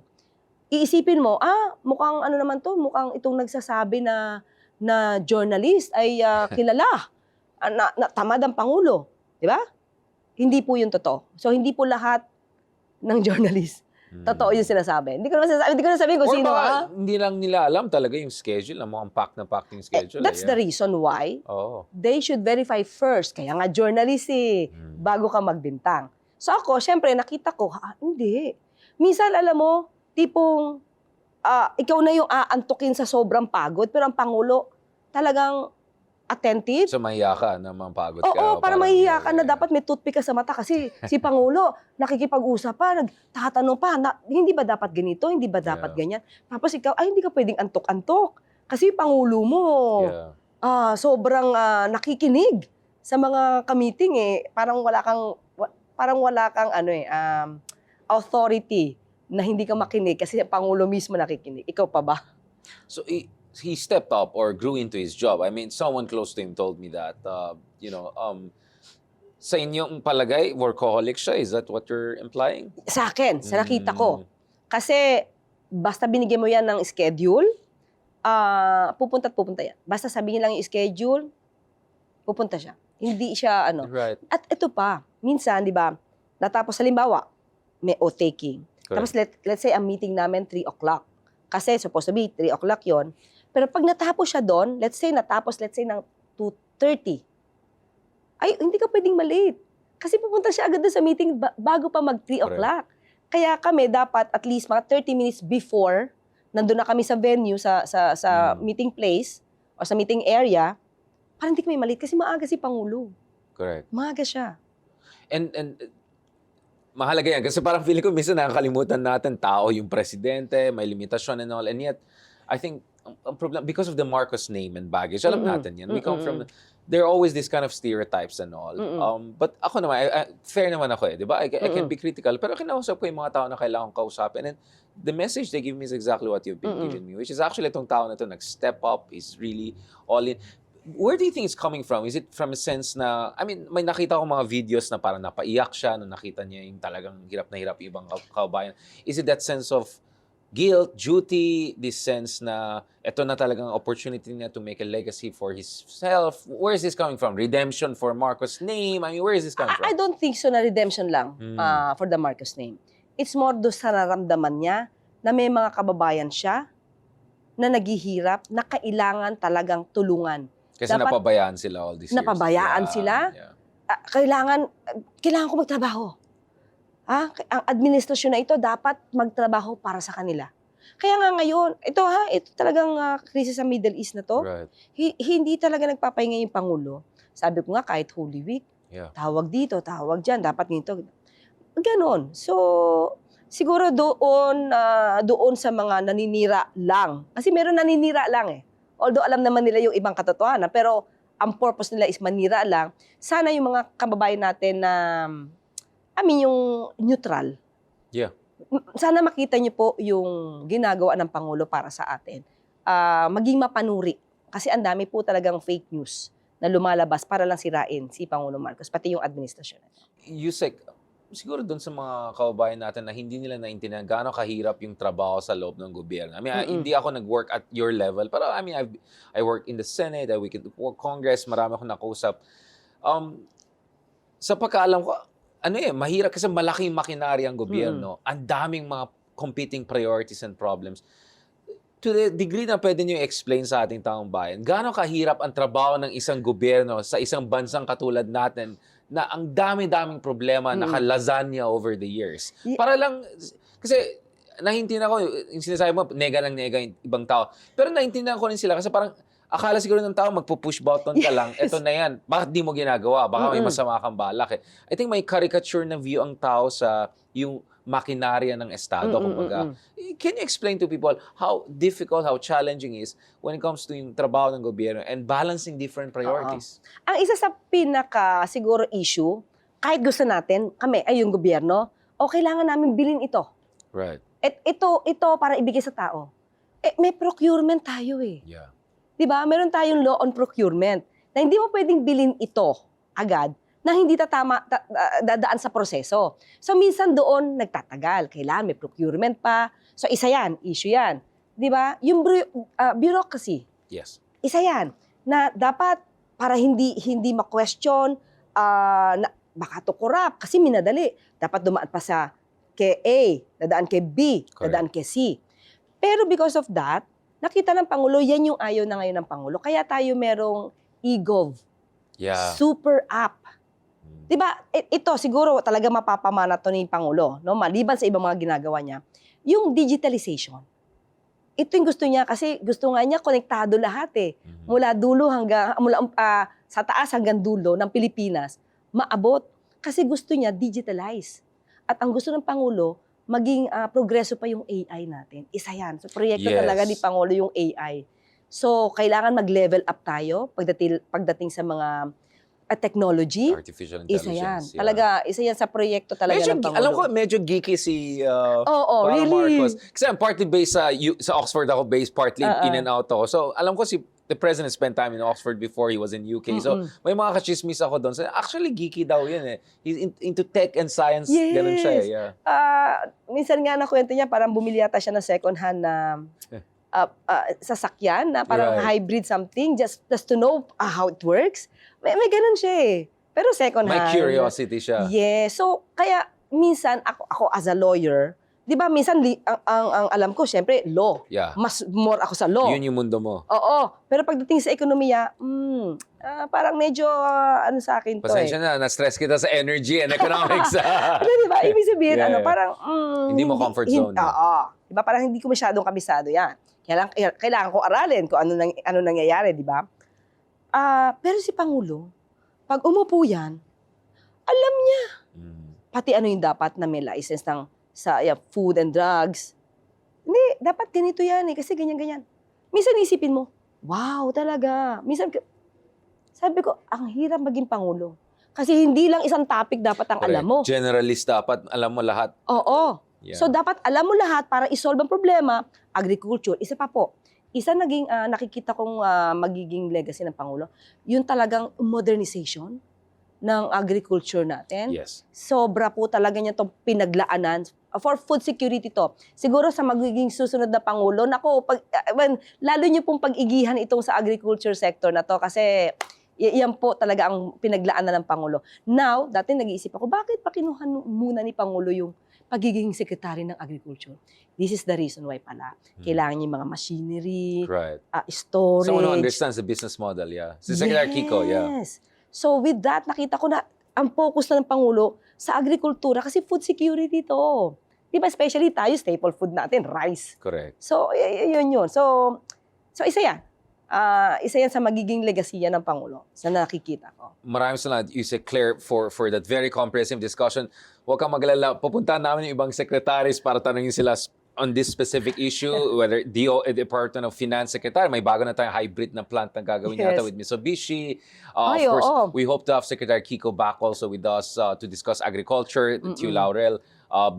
iisipin mo, mukhang ano naman to, mukhang itong nagsasabi na journalist ay kilala, na tamad ang Pangulo. Di ba? Hindi po yung totoo. So hindi po lahat ng journalist totoo yung sinasabi. Hindi ko na sabihin kung sino. Hindi lang nila alam talaga yung schedule. Mukhang packed na packed yung schedule. That's the reason why they should verify first. Kaya nga journalist bago ka magbintang. So ako, syempre, nakita ko, hindi. Minsan, alam mo, tipong ikaw na yung aantukin sa sobrang pagod, pero ang Pangulo talagang attentive. So mahiya ka na mapagod ka. Oo, para mahiya ka na dapat may toothpick ka sa mata kasi si Pangulo nakikipag-usap pa, nagtatanong pa, hindi ba dapat ganito, hindi ba dapat ganyan. Tapos ikaw, hindi ka pwedeng antok-antok kasi Pangulo mo sobrang nakikinig sa mga ka-meeting parang wala kang parang wala kang authority na hindi ka makinig kasi ang Pangulo mismo nakikinig. Ikaw pa ba? So he stepped up or grew into his job. I mean, someone close to him told me that, sa inyong palagay, workaholic siya. Is that what you're implying? Sa akin, sa nakita ko. Kasi basta binigyan mo yan ng schedule, pupunta at pupunta yan. Basta sabihin lang yung schedule, pupunta siya. Hindi siya Right. At ito pa, minsan, di ba, natapos halimbawa, may oath-taking. Tapos let's say ang meeting namin 3 o'clock. Kasi supposed to be 3 o'clock yon. Pero pag natapos siya doon, let's say ng 2:30, ay hindi ka pwedeng malate. Kasi pupunta siya agad doon sa meeting bago pa mag 3 o'clock. Kaya kami dapat at least mga 30 minutes before, nandun na kami sa venue, sa meeting place, o sa meeting area, para hindi kami malate. Kasi maaga si Pangulo. Correct. Maaga siya. And mahalaga yan. Kasi parang feeling ko minsan nakakalimutan natin tao yung presidente, may limitasyon and all. And yet, I think, ang problem, because of the Marcos name and baggage, alam natin yan. We come from, there are always this kind of stereotypes and all. But ako naman, fair naman ako di ba? I can be critical, pero kinausap ko yung mga tao na kailangan kong kausapin. And the message they give me is exactly what you've been giving me, which is actually itong tao na to nag-step up, is really all in. Where do you think it's coming from? Is it from a sense na, I mean, may nakita ko mga videos na parang napaiyak siya nung nakita niya yung talagang hirap na hirap yung ibang kababayan. Is it that sense of guilt, duty, this sense na ito na talagang opportunity niya to make a legacy for himself? Where is this coming from? Redemption for Marcos' name? I mean, where is this coming from? I don't think so na redemption lang for the Marcos name. It's more do sa nararamdaman niya na may mga kababayan siya na naghihirap, na kailangan talagang tulungan. Kasi napabayaan sila all these years. Napabayaan sila. Kailangan ko magtrabaho. Ang administrasyon na ito dapat magtrabaho para sa kanila. Kaya nga ngayon, ito talagang krisis sa Middle East na to. Right. Hindi talaga nagpapahinga yung Pangulo. Sabi ko nga, kahit Holy Week, tawag dito, tawag dyan, dapat nito. Ganon. So, siguro doon sa mga naninira lang. Kasi meron naninira lang Although alam naman nila yung ibang katotohanan, pero ang purpose nila is manira lang. Sana yung mga kababayan natin na, yung neutral. Yeah. Sana makita niyo po yung ginagawa ng Pangulo para sa atin. Maging mapanuri. Kasi ang dami po talagang fake news na lumalabas para lang sirain si Pangulo Marcos, pati yung administrasyon. Yusek, siguro doon sa mga kababayan natin na hindi nila naintindihan gaano kahirap yung trabaho sa loob ng gobyerno. I mean, hindi ako nag-work at your level, pero I mean, I work in the Senate, I work in the Congress, marami akong nakusap. Sa pagkaalam ko, mahirap kasi malaking makinarya ang gobyerno. Ang daming mga competing priorities and problems. To the degree na pwede nyo i-explain sa ating taong bayan, gaano kahirap ang trabaho ng isang gobyerno sa isang bansang katulad natin na ang dami-daming problema naka-lasagna over the years. Para lang, kasi nahintindihan ko, yung sinasabi mo, nega ng nega yung ibang tao. Pero nahintindihan ko rin sila kasi parang akala siguro ng tao, magpo-push button ka lang, eto na yan. Bakit di mo ginagawa? Baka may masama kang balak I think may caricature na view ang tao sa yung makinarya ng Estado, kumbaga. Can you explain to people how difficult, how challenging is when it comes to yung trabaho ng gobyerno and balancing different priorities? Ang isa sa pinaka siguro issue, kahit gusto natin, kami ay yung gobyerno, kailangan namin bilhin ito. Right. Ito para ibigay sa tao. May procurement tayo Yeah. 'Di ba? Meron tayong law on procurement na hindi mo pwedeng bilhin ito agad na hindi dadaan sa proseso. So minsan doon nagtatagal. Kailangan may procurement pa. So isa yan, issue yan. 'Di ba? Yung bureaucracy. Yes. Isa yan na dapat para hindi ma-question na baka to corrupt kasi minadali. Dapat dumaan pa sa kay A, dadaan kay B, dadaan kay C. Pero because of that, nakita ng Pangulo, yan yung ayaw na ngayon ng Pangulo. Kaya tayo merong e-gov. Yeah. Super app. Diba, ito siguro talaga mapapamana to ni Pangulo, no? Maliban sa ibang mga ginagawa niya. Yung digitalization. Ito yung gusto niya kasi gusto nga niya konektado lahat Mula dulo hanggang, sa taas hanggang dulo ng Pilipinas, maabot. Kasi gusto niya digitalize. At ang gusto ng Pangulo, maging progreso pa yung AI natin. Isa yan. So, proyekto talaga ni Pangulo yung AI. So, kailangan mag-level up tayo pagdating sa mga technology, Artificial isa yan. intelligence. Talaga, isa yan sa proyekto talaga Medyo, ng Pangulo. alam ko, medyo geeky si Oo, Parang really. Marcos. Kasi I'm partly based sa Oxford ako, based partly in and out ako. So, alam ko the president spent time in Oxford before he was in UK. So, may mga kachismis ako doon. So, actually, geeky daw yun eh. He's into tech and science. Yes. Ganun siya eh. Yeah. Minsan nga nakwento niya, parang bumili yata siya ng second hand na sasakyan na parang Right. hybrid something just to know how it works. May ganun siya eh. Pero second May hand. curiosity siya. Yes. So, kaya minsan ako as a lawyer, di ba minsan ang alam ko, syempre, law. Yeah. Mas more ako sa law. Yun yung mundo mo. Oo. Pero pagdating sa ekonomiya, parang medyo ano sa akin to Pasensya na, na-stress kita sa energy and economics. Ano, di ba? Ibig sabihin, Yeah. parang... Hindi mo comfort zone. Oo. Di ba? Parang hindi ko masyadong kabisado yan. Kailangan ko aralin kung ano nangyayari, di ba? Pero si Pangulo, pag umupo yan, alam niya. Pati ano yung dapat na may license sa food and drugs. Hindi, dapat ganito yan eh, kasi ganyan-ganyan. Minsan isipin mo, wow, talaga. Minsan, sabi ko, ang hirap maging Pangulo. Kasi hindi lang isang topic dapat ang alam mo. Generalist dapat, alam mo lahat. Oo. Yeah. So, dapat alam mo lahat para isolve ang problema. Agriculture, isa pa po. Isa naging nakikita kong magiging legacy ng Pangulo, yung talagang modernization ng agriculture natin. Yes. Sobra po talaga niya itong pinaglaanan for food security to. Siguro sa magiging susunod na Pangulo, lalo niyo pong pag-igihan itong sa agriculture sector na to kasi yan po talaga ang pinaglaanan ng Pangulo. Now, dati nag-iisip ako, bakit pa kinuha muna ni Pangulo yung pagiging sekretary ng agriculture? This is the reason why pala. Kailangan niya yung mga machinery, Right. storage. Someone who understands the business model, yeah. Si Secretary Kiko, yeah. Yes. So with that, nakita ko na ang focus na ng Pangulo sa agrikultura kasi food security to. Di ba, especially tayo, staple food natin, rice. Correct. So, yun. So isa yan. Isa yan sa magiging legasiya ng Pangulo sa nakikita ko. Maraming salamat, Yusek Claire, for that very comprehensive discussion. Huwag kang magalala. Pupuntahan namin yung ibang secretaries para tanungin sila on this specific issue, whether Department of Finance Secretary, may bago na tayong hybrid na plant na gagawin Yes. yata with Mitsubishi. Ay, Of course, oo. we hope to have Secretary Kiko back also with us to discuss agriculture, Tio Laurel,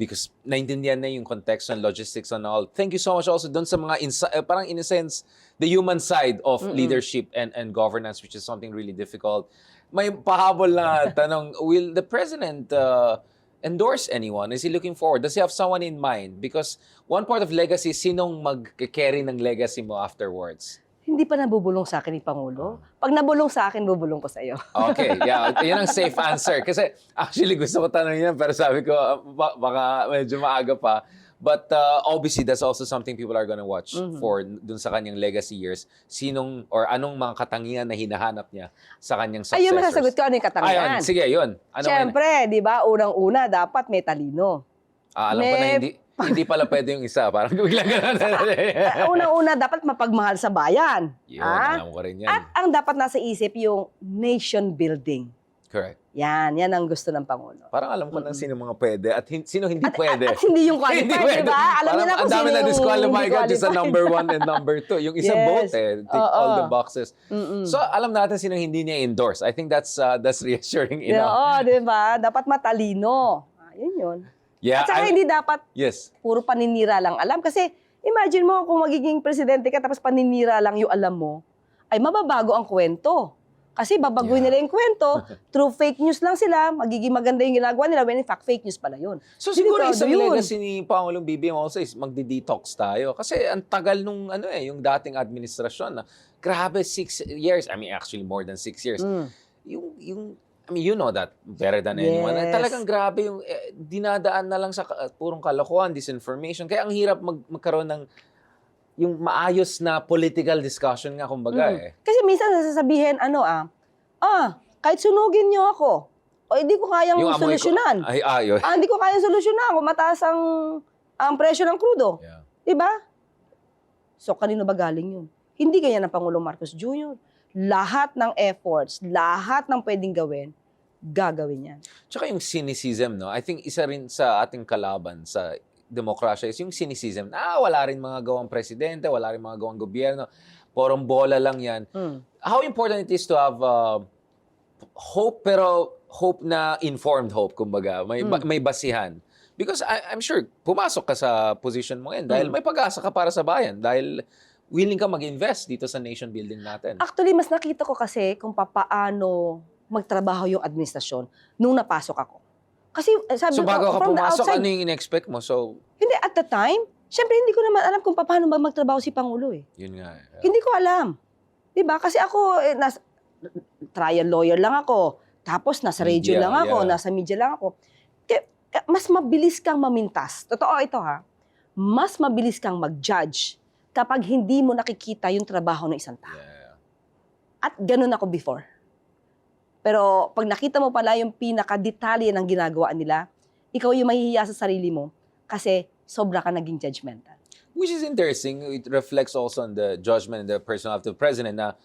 because naintindihan na yung context and logistics and all. Thank you so much also dun sa mga, parang in a sense, the human side of leadership and governance, which is something really difficult. May pahabol na tanong, will the President endorse anyone? Is he looking forward? Does he have someone in mind? Because one part of legacy, sinong mag-carry ng legacy mo afterwards? Hindi pa nabubulong sa akin ni Pangulo. Pag nabulong sa akin, bubulong ko sa iyo. Okay, yeah. Yan ang safe answer. Kasi actually gusto ko tanongin yan, pero sabi ko baka medyo maaga pa. But obviously, that's also something people are gonna watch for dun sa kanyang legacy years. Sinong or anong mga katangian na hinahanap niya sa kanyang successors? Ayun, masasagot ko ano yung katangian. Ayun, sige, yun. Ano Siyempre, di ba, unang-una, dapat may talino. alam ko na hindi pala pwede yung isa. Parang biglang gano'n. Unang-una, dapat mapagmahal sa bayan. Yun, alam ko rin yan. At ang dapat nasa isip yung nation building. Correct. Yan ang gusto ng Pangulo. Parang alam ko na sino mga pwede at sino hindi pwede. At hindi yung Hindi qualified, pwede. di ba? Alam niyo na Parang kung ang dami sino na yung disqualified hindi ka just sa qualified. number 1 and number 2. Yung isang Yes. both tick all the boxes. Mm-mm. So alam natin sino hindi niya endorse. I think that's reassuring enough. Oo, di ba? Dapat matalino. Yun. Yeah, At saka hindi dapat yes. puro paninira lang alam. Kasi imagine mo kung magiging presidente ka tapos paninira lang yung alam mo, ay mababago ang kwento. Kasi babaguhin nila yung kwento, through fake news lang sila, magiging maganda yung ginagawa nila, when in fact, fake news pala yun. So siguro Delikado isang yun. legacy ni Pangulong BBM also is magdi-detox tayo. Kasi ang tagal nung yung dating administrasyon na grabe 6 years. I mean actually more than 6 years. Yung I mean you know that better than anyone. Yes. Talagang grabe yung dinadaan na lang sa purong kalokohan, disinformation. Kaya ang hirap magkaroon ng yung maayos na political discussion nga kumbaga eh. Kasi minsan nasasabihin, kahit sunugin niyo ako, o hindi ko kayang Yung amoy ko- solusyonan. Ayun. Hindi ko kayang solusyonan kung mataas ang presyo ng krudo. Yeah. Diba? So, kanino ba galing yun? Hindi ganyan ng Pangulong Marcos Jr. Lahat ng efforts, lahat ng pwedeng gawin, gagawin yan. Tsaka yung cynicism, no? I think isa rin sa ating kalaban sa demokrasya is yung cynicism. Wala rin mga gawang presidente, wala rin mga gawang gobyerno. Porong bola lang yan. How important it is to have hope, pero hope na informed hope, kumbaga. May basihan. Because I'm sure, pumasok ka sa position mo ngayon dahil may pag-asa ka para sa bayan. Dahil willing ka mag-invest dito sa nation building natin. Actually, mas nakita ko kasi kung paano magtrabaho yung administrasyon nung napasok ako. Kasi sabi So ko, bago ka from the pumasok, outside, ano yung in-expect mo? So, hindi, at the time, syempre hindi ko naman alam kung paano magtrabaho si Pangulo eh. yun nga. Hindi ko alam. Diba? Kasi ako, trial lawyer lang ako. Tapos nasa radio Media, lang ako, yeah. nasa media lang ako. Mas mabilis kang mamintas. Totoo ito ha. Mas mabilis kang mag-judge kapag hindi mo nakikita yung trabaho ng isang tao. Yeah. At ganun ako before. Pero pag nakita mo pala yung pinaka-detalye ng ginagawa nila, ikaw yung mahihiya sa sarili mo kasi sobra ka naging judgmental. Which is interesting. It reflects also on the judgment and the personality of the president na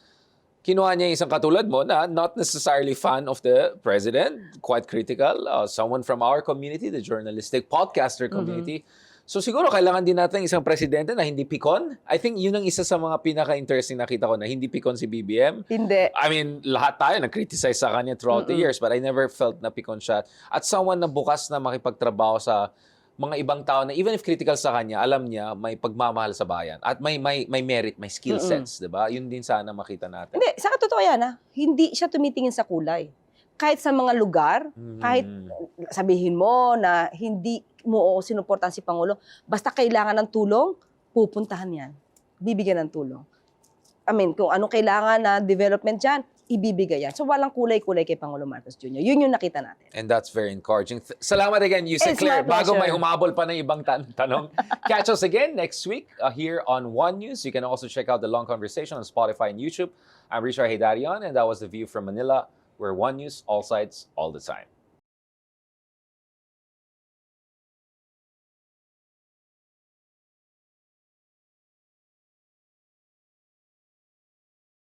kinuha niya yung isang katulad mo na not necessarily fan of the president, quite critical. Someone from our community, the journalistic podcaster community. So siguro kailangan din natin isang presidente na hindi pikon. I think yun ang isa sa mga pinaka-interesting nakita ko na hindi pikon si BBM. Hindi. I mean, lahat tayo nag-criticize sa kanya throughout the years, but I never felt na pikon siya. At someone na bukas na makipagtrabaho sa mga ibang tao na even if critical sa kanya, alam niya may pagmamahal sa bayan. At may merit, may skill sets, di ba? Yun din sana makita natin. Hindi, sa totoo yan ha. Hindi siya tumitingin sa kulay. Kahit sa mga lugar, kahit sabihin mo na hindi mo sinuportahan si Pangulo, basta kailangan ng tulong, pupuntahan yan. Bibigyan ng tulong. I mean, kung anong kailangan na development dyan, ibibigay yan. So walang kulay-kulay kay Pangulo Marcos Jr. Yun yung nakita natin. And that's very encouraging. Salamat again, Yusek It's Claire. my Bago pleasure. may humabol pa ng ibang tanong, catch us again next week here on One News. You can also check out the long conversation on Spotify and YouTube. I'm Richard Heydarian, and that was The View from Manila, where One News, all sides, all the time.